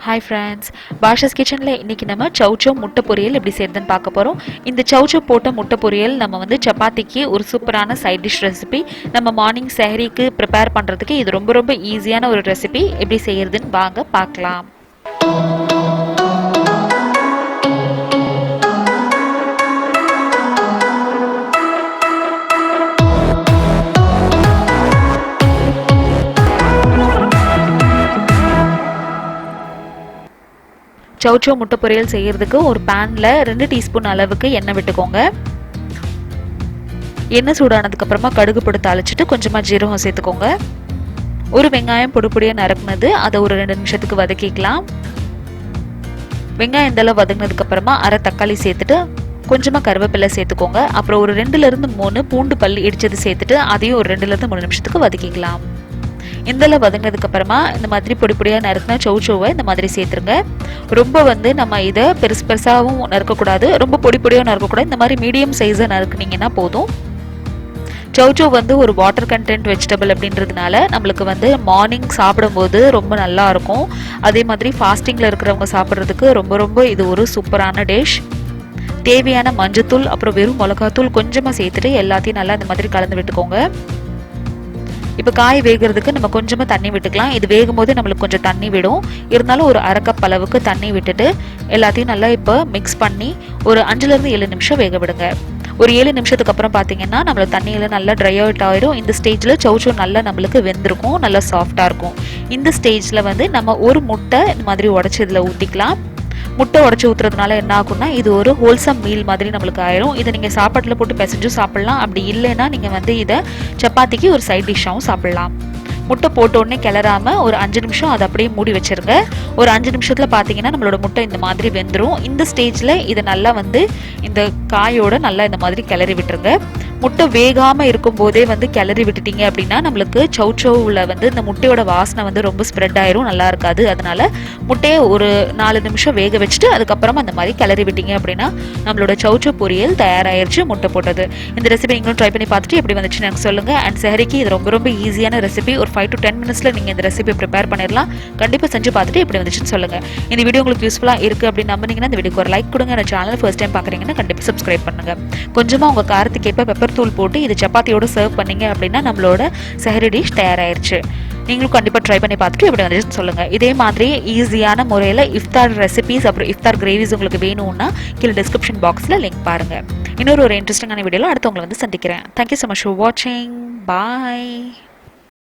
Hi friends, Bashas kitchen la இன்னைக்கு நம்ம Chow Chow Muttai Poriyal எப்படி செய்யறதுன்னு பார்க்க போறோம். இந்த Chow Chow போட்ட முட்டை பொரியல் நம்ம வந்து சப்பாத்திக்கு ஒரு சூப்பரான சைட் டிஷ் ரெசிபி. நம்ம மார்னிங் Sehriக்கு prepare பண்றதுக்கு இது ரொம்ப ஈஸியான ஒரு ரெசிபி. எப்படி செய்யறதுன்னு வாங்க பார்க்கலாம். Chow Chow முட்டை பொரியல் செய்யறதுக்கு ஒரு பேன்ல 2 டீஸ்பூன் அளவுக்கு எண்ணெய் விட்டுக்கோங்க. எண்ணெய் சூடானதுக்கு அப்புறமா கடுகு போட்டு தாளிச்சிட்டு கொஞ்சமா ஜீரகம் சேர்த்துக்கோங்க. ஒரு வெங்காயம் பொடியா நறுக்குனது அதை ஒரு 2 நிமிஷத்துக்கு வதக்கிக்கலாம். வெங்காயம் இதெல்லாம் வதங்கினதுக்கு அப்புறமா அரை தக்காளி சேர்த்துட்டு கொஞ்சமா கருவேப்பிலை சேர்த்துக்கோங்க. அப்புறம் ஒரு 2ல இருந்து 3 பூண்டு பல் இடிச்சது சேர்த்துட்டு அதையும் ஒரு 2ல இருந்து 3 நிமிஷத்துக்கு வதக்கிக்கலாம். இதெல்லாம் வதங்கினதுக்கு அப்புறமா இந்த மாதிரி பொடியா நறுக்குனா சௌச்சோவை இந்த மாதிரி சேர்த்துருங்க. ரொம்ப வந்து நம்ம இதை பெருசாகவும் நறுக்கக்கூடாது, ரொம்ப பொடியாகவும் நறுக்கக்கூடாது. இந்த மாதிரி மீடியம் சைஸை நறுக்குனீங்கன்னா போதும். சௌச்சோ வந்து ஒரு வாட்டர் கண்டென்ட் வெஜிடபிள் அப்படின்றதுனால நம்மளுக்கு வந்து மார்னிங் சாப்பிடும்போது ரொம்ப நல்லா இருக்கும். அதே மாதிரி ஃபாஸ்டிங்கில் இருக்கிறவங்க சாப்பிட்றதுக்கு ரொம்ப இது ஒரு சூப்பரான டிஷ். தேவையான மஞ்சத்தூள் அப்புறம் வெறும் மிளகாத்தூள் கொஞ்சமாக சேர்த்துட்டு எல்லாத்தையும் நல்லா இந்த மாதிரி கலந்து விட்டுக்கோங்க. இப்போ காய் வேகிறதுக்கு நம்ம கொஞ்சமாக தண்ணி விட்டுக்கலாம். இது வேகும் போது நம்மளுக்கு கொஞ்சம் தண்ணி விடும். இருந்தாலும் ஒரு அரை கப் அளவுக்கு தண்ணி விட்டுட்டு எல்லாத்தையும் நல்லா இப்போ மிக்ஸ் பண்ணி ஒரு 5லேருந்து 7 நிமிஷம் வேக விடுங்க. ஒரு 7 நிமிஷத்துக்கு அப்புறம் பார்த்தீங்கன்னா நம்மளுக்கு தண்ணியில் நல்லா ட்ரை அவுட் ஆயிடும். இந்த ஸ்டேஜில் சௌச்சோ நல்லா நம்மளுக்கு வெந்திருக்கும், நல்லா சாஃப்டாக இருக்கும். இந்த ஸ்டேஜில் வந்து நம்ம ஒரு முட்டை இந்த மாதிரி உடச்சி இதில் ஊற்றிக்கலாம். முட்டை உடச்சி ஊற்றுறதுனால என்ன ஆகும்னா இது ஒரு ஹோல்சம் மீல் மாதிரி நம்மளுக்கு ஆயிரும். இதை நீங்கள் சாப்பாட்டில் போட்டு பிசைஞ்சும் சாப்பிட்லாம். அப்படி இல்லைன்னா நீங்கள் வந்து இதை சப்பாத்திக்கு ஒரு சைட் டிஷ்ஷாகவும் சாப்பிட்லாம். முட்டை போட்ட உடனே கிளறாம ஒரு 5 நிமிஷம் அதை அப்படியே மூடி வச்சிருங்க. ஒரு 5 நிமிஷத்தில் பார்த்தீங்கன்னா நம்மளோட முட்டை இந்த மாதிரி வெந்துடும். இந்த ஸ்டேஜில் இதை நல்லா வந்து இந்த காயோட நல்லா இந்த மாதிரி கிளறி விட்டுருங்க. முட்டை வேகாமல் இருக்கும் போதே வந்து கிளறி விட்டுட்டீங்க அப்படின்னா நம்மளுக்கு சௌச்சோவில் வந்து இந்த முட்டையோட வாசனை வந்து ரொம்ப ஸ்ப்ரெட் ஆயிரும், நல்லா இருக்காது. அதனால முட்டையை ஒரு 4 நிமிஷம் வேக வச்சுட்டு அதுக்கப்புறமா அந்த மாதிரி கிளறி விட்டீங்க அப்படின்னா நம்மளோட சௌச்சோ பொரியல் தயாராகிருச்சு முட்டை போட்டது. இந்த ரெசிபி நீங்களும் ட்ரை பண்ணி பார்த்துட்டு எப்படி வந்துச்சுன்னு எனக்கு சொல்லுங்க. அண்ட் Sehriக்கு இது ரொம்ப ஈஸியான ரெசிபி. ஒரு 5 to 10 மினிட்ஸ்ல நீங்க இந்த ரெசிபி ப்ரிப்பேர் பண்ணிடலாம். கண்டிப்பா செஞ்சு பார்த்துட்டு எப்படி வந்துச்சுன்னு சொல்லுங்க. இந்த வீடியோ உங்களுக்கு யூஸ்ஃபுல்லா இருக்கு அப்படின்னு நம்பினீங்கன்னா இந்த வீடியோக்கு ஒரு லைக் கொடுங்க. இந்த சேனல் ஃபர்ஸ்ட் டைம் பாக்குறீங்கன்னா கண்டிப்பா சப்ஸ்கிரைப் பண்ணுங்க. கொஞ்சமா உங்க காரத்துக்கு ஏற்ப பெப்பர் தூள் போட்டு இது சப்பாத்தியோட சர்வ் பண்ணீங்க அப்படின்னா நம்மளோட Sehri டிஷ் தயாராயிருச்சு. நீங்களும் கண்டிப்பா ட்ரை பண்ணி பார்த்துட்டு எப்படி வந்துச்சுன்னு சொல்லுங்க. இதே மாதிரி ஈஸியான முறையில் இஃப்தார் ரெசிபிஸ் அப்புறம் இஃப்தார் கிரேவிஸ் உங்களுக்கு வேணும்னா கீழே டிஸ்கிரிப்ஷன் பாக்ஸ்ல லிங்க் பாருங்க. இன்னொரு இன்ட்ரெஸ்டிங்கான வீடியோல அடுத்து உங்களை வந்து சந்திக்கிறேன். Thank you so much for watching. Bye.